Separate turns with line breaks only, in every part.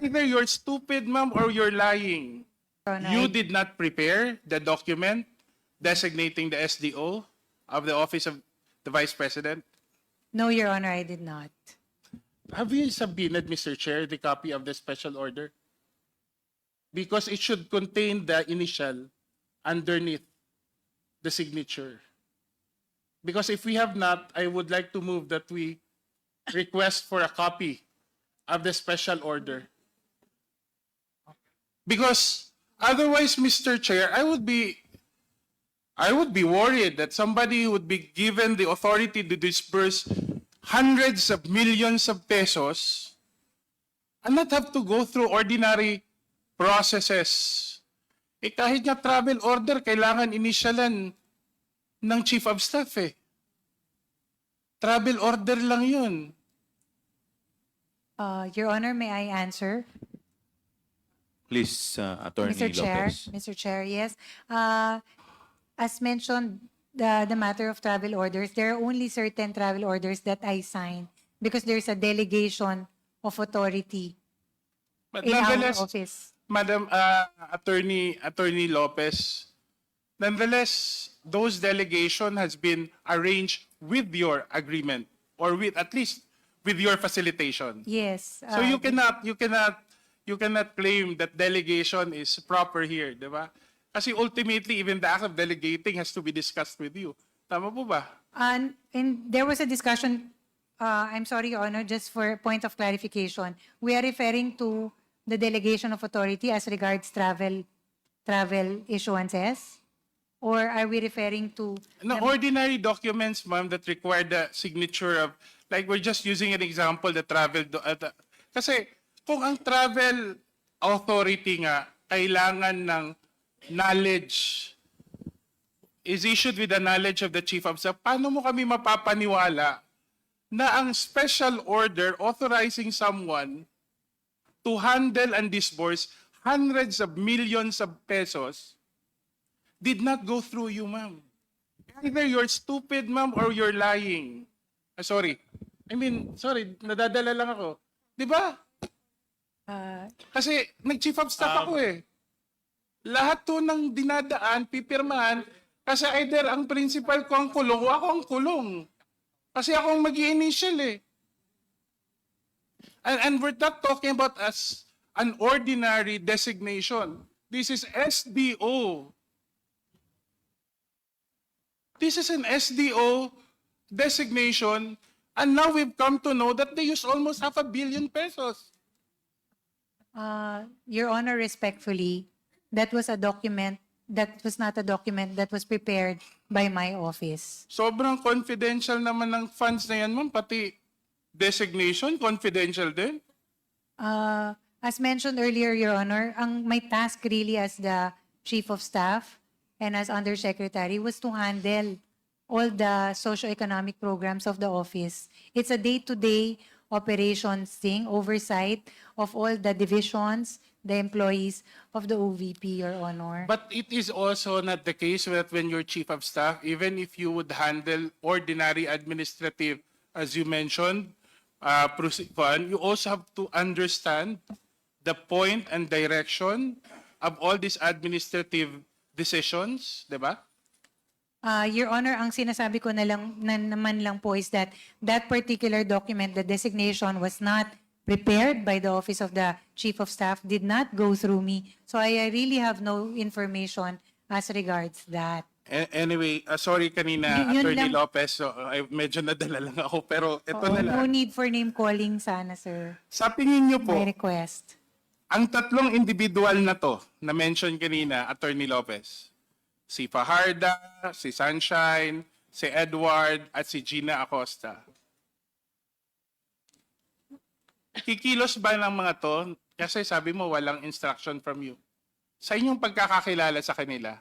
Either you're stupid, ma'am, or you're lying.
Your Honor,
You
I-
did not prepare the document designating the SDO of the Office of the Vice President.
No, Your Honor, I did not.
Have you subpoenaed, Mr. Chair, the copy of the special order? Because it should contain the initial underneath the signature. Because if we have not, I would like to move that we request for a copy of the special order. Because otherwise, Mr. Chair, I would be worried that somebody would be given the authority to disburse hundreds of millions of pesos and not have to go through ordinary processes. Eh kahit nga travel order, kailangan initialan ng Chief of Staff eh. Travel order lang yun.
Your Honor, may I answer?
Please, Attorney
Mr. Chair,
Lopez.
Mr. Chair, yes. As mentioned, the matter of travel orders, there are only certain travel orders that I sign because there's a delegation of authority
But
in our
nonetheless,
office.
Madam Attorney Lopez, nonetheless, those delegation has been arranged with your agreement or with at least with your facilitation.
Yes.
So you cannot claim that delegation is proper here, di ba? Kasi ultimately, even the act of delegating has to be discussed with you. Tama po ba?
And there was a discussion, I'm sorry, Your Honor, just for point of clarification. We are referring to the delegation of authority as regards travel issuances? Or are we referring to?
No, ordinary documents, ma'am, that require the signature of, like we're just using an example, the travel, kasi kung ang travel authority nga, kailangan ng knowledge, is issued with the knowledge of the Chief of Staff, paano mo kami mapapaniwala na ang special order authorizing someone to handle and disburse hundreds of millions of pesos did not go through you, ma'am? Either you're stupid, ma'am, or you're lying. Sorry, nadadala lang ako. Di ba? Kasi nag-chief of staff ako eh. Lahat to ng dinadaan, pipirmahan, kasi either ang principal ko ang kulong o ako ang kulong. Kasi ako ang mag-i-initial eh. And we're not talking about as an ordinary designation. This is SDO. This is an SDO designation, and now we've come to know that they use almost 500 million pesos.
Your Honor, respectfully, that was a document, that was not a document that was prepared by my office.
Sobrang confidential naman ng funds na yan, ma'am. Pati designation, confidential din.
As mentioned earlier, Your Honor, my task really as the Chief of Staff and as Undersecretary was to handle all the socio-economic programs of the office. It's a day-to-day operations thing, oversight of all the divisions, the employees of the OVP, Your Honor.
But it is also not the case that when you're Chief of Staff, even if you would handle ordinary administrative, as you mentioned, you also have to understand the point and direction of all these administrative decisions, di ba?
Your Honor, ang sinasabi ko naman lang po is that that particular document, the designation was not prepared by the Office of the Chief of Staff, did not go through me. So I really have no information as regards that.
Anyway, sorry kanina,
Yun
Attorney
lang.
Lopez, so, medyo nadala lang ako, pero ito
Oo,
na lang.
no need for name calling sana, sir.
Sa tingin niyo po,
My request.
ang tatlong individual na to, na mention kanina, Attorney Lopez, si Fajarda, si Sunshine, si Edward, at si Gina Acosta. Kikilos ba ng mga to? Kasi sabi mo walang instruction from you. Sa inyong pagkakakilala sa kanila,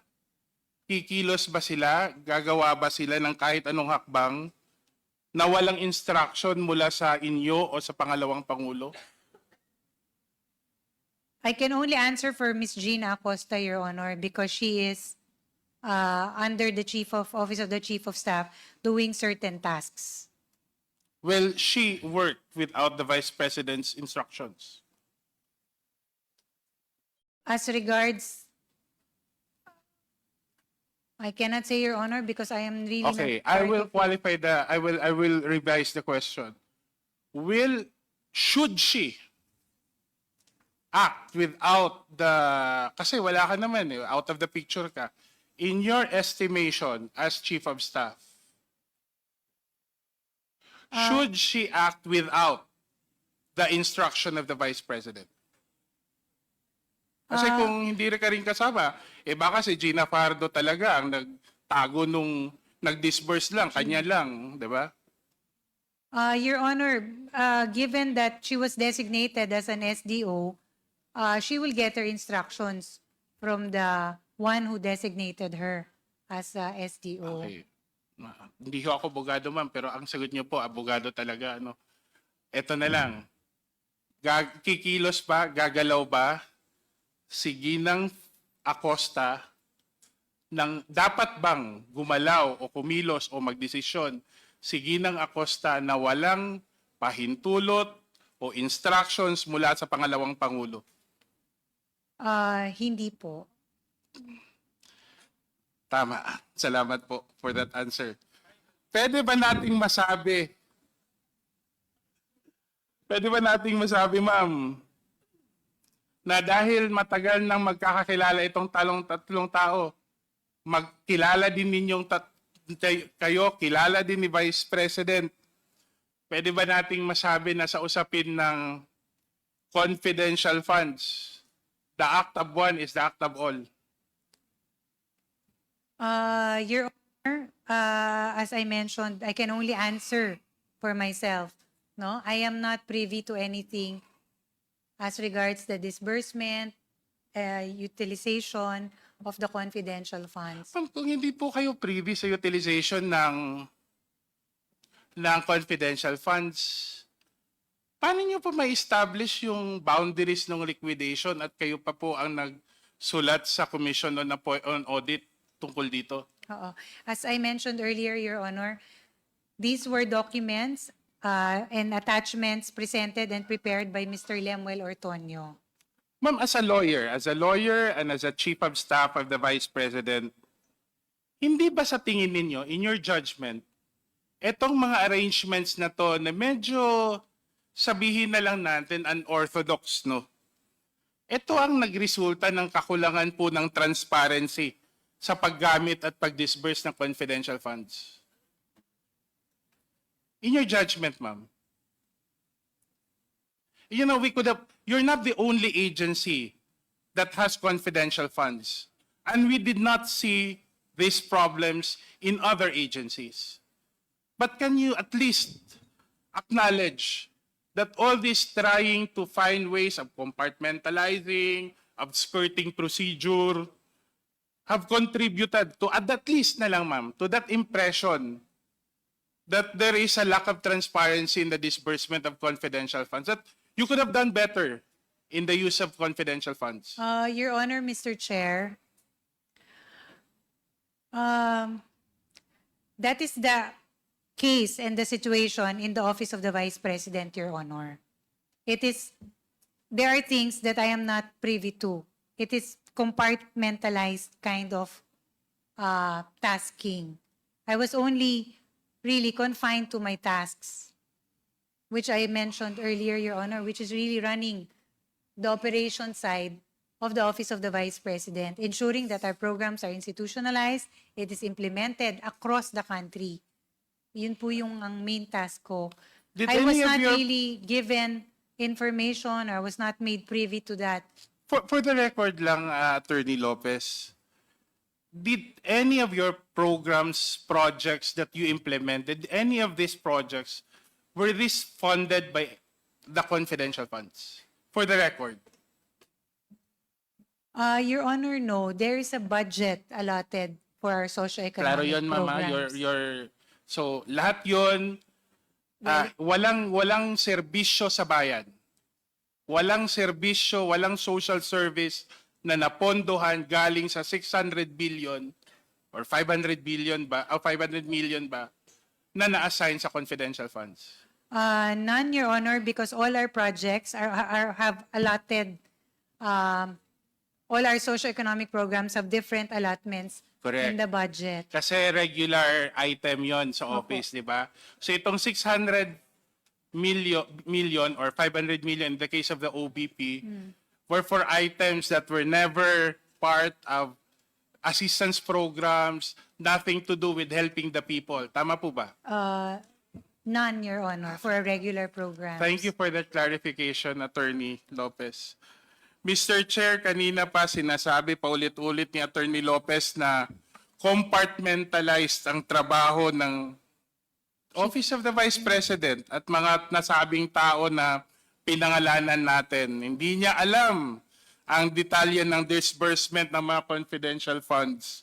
kikilos ba sila? Gagawa ba sila ng kahit anong hakbang na walang instruction mula sa inyo o sa pangalawang Pangulo?
I can only answer for Miss Gina Acosta, Your Honor, because she is under the Office of the Chief of Staff doing certain tasks.
Well, she worked without the Vice President's instructions.
As regards, I cannot say, Your Honor, because I am really
Okay,
not
I
part
will
of it.
qualify I will revise the question. Should she act without kasi wala ka naman eh, out of the picture ka. In your estimation as Chief of Staff, should she act without the instruction of the Vice President? Kasi kung hindi ka rin kasama, eh baka si Gina Fardo talaga ang nagtago nung nag-disburse lang, kanya lang, di ba?
Your Honor, given that she was designated as an SDO, she will get her instructions from the one who designated her as a SDO.
Okay. Hindi ko ako abogado ma'am, pero ang sagot niyo po, abogado talaga. Ano? Ito na lang. Kikilos ba, gagalaw ba si Ginang Acosta dapat bang gumalaw o kumilos o magdesisyon si Ginang Acosta na walang pahintulot o instructions mula sa pangalawang Pangulo?
Hindi po.
Tama. Salamat po for that answer. Pwede ba nating ma'am, na dahil matagal nang magkakakilala itong tatlong tao, magkilala din ninyong kayo, kilala din ni Vice President, pwede ba nating masabi na sa usapin ng confidential funds, the act of one is the act of all?
Your Honor, as I mentioned, I can only answer for myself. No, I am not privy to anything as regards the disbursement, utilization of the confidential funds.
Ma'am, kung hindi po kayo privy sa utilization ng confidential funds, paano nyo pa ma-establish yung boundaries ng liquidation at kayo pa po ang nagsulat sa Commission on Audit tungkol dito?
Oo. As I mentioned earlier, Your Honor, these were documents and attachments presented and prepared by Mr. Lemuel Ortonio.
Ma'am, as a lawyer and as a Chief of Staff of the Vice President, hindi ba sa tingin ninyo, in your judgment, etong mga arrangements na to na medyo sabihin na lang natin unorthodox, no? Ito ang nagresulta ng kakulangan po ng transparency sa paggamit at pag-disburse ng confidential funds. In your judgment, ma'am, you know, you're not the only agency that has confidential funds. And we did not see these problems in other agencies. But can you at least acknowledge that all this trying to find ways of compartmentalizing, of skirting procedure, have contributed to, at least na lang ma'am, to that impression that there is a lack of transparency in the disbursement of confidential funds, that you could have done better in the use of confidential funds?
Your Honor, Mr. Chair, that is the case and the situation in the Office of the Vice President, Your Honor. There are things that I am not privy to. It is compartmentalized kind of tasking. I was only really confined to my tasks, which I mentioned earlier, Your Honor, which is really running the operation side of the Office of the Vice President, ensuring that our programs are institutionalized, it is implemented across the country. Yun po yung ang main task ko.
Did
I was
any of
not
your-
really given information or was not made privy to that.
For the record lang, Attorney Lopez, did any of your programs, projects that you implemented, any of these projects, were these funded by the confidential funds? For the record.
Your Honor, no. There is a budget allotted for our socioeconomic
Klaro yun, Mama.
programs.
So, lahat yun, walang serbisyo sa bayan. Walang serbisyo, walang social service na napondohan galing sa 600 billion or 500 billion ba, o 500 million ba, na na-assign sa confidential funds.
None, Your Honor, because all our projects have allotted all our socioeconomic programs have different allotments
Correct.
in the budget.
Kasi regular item yon sa
Opo.
office, di ba? So itong 600 million or 500 million in the case of the OBP were for items that were never part of assistance programs, nothing to do with helping the people. Tama po ba?
None, Your Honor, for a regular program.
Thank you for that clarification, Attorney Lopez. Mr. Chair, kanina pa sinasabi paulit-ulit ni Attorney Lopez na compartmentalized ang trabaho ng Office of the Vice President at mga nasabing tao na pinangalanan natin. Hindi niya alam ang detalye ng disbursement ng mga confidential funds.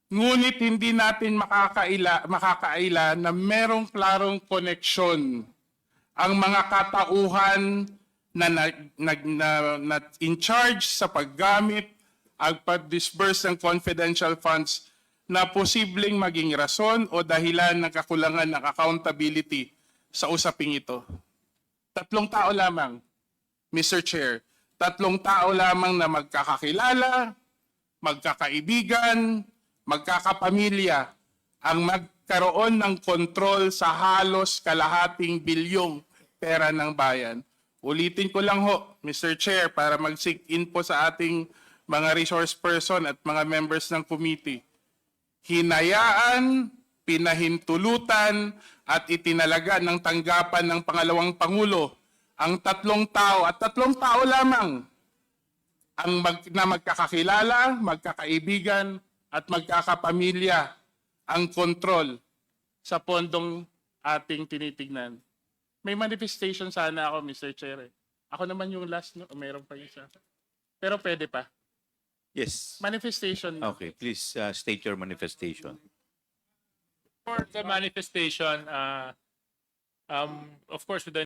Ngunit hindi natin makakaila na merong klarong koneksyon ang mga katauhan na in charge sa paggamit at pag-disburse ng confidential funds na posibleng maging rason o dahilan ng kakulangan ng accountability sa usaping ito. 3 tao lamang, Mr. Chair. 3 tao lamang na magkakakilala, magkakaibigan, magkakapamilya ang magkaroon ng kontrol sa halos kalahating bilyong pera ng bayan. Ulitin ko lang ho, Mr. Chair, para mag-sink in po sa ating mga resource person at mga members ng committee. Hinayaan, pinahintulutan at itinalaga ng tanggapan ng pangalawang Pangulo ang 3 tao at 3 tao lamang ang na magkakakilala, magkakaibigan at magkakapamilya ang kontrol sa pondong ating tinitignan. May manifestation sana ako, Mr. Chair. Ako naman yung last, no? Meron pa isa. Pero pwede pa.
Yes.
Manifestation.
Okay, please state your manifestation.
For the manifestation, of course, with the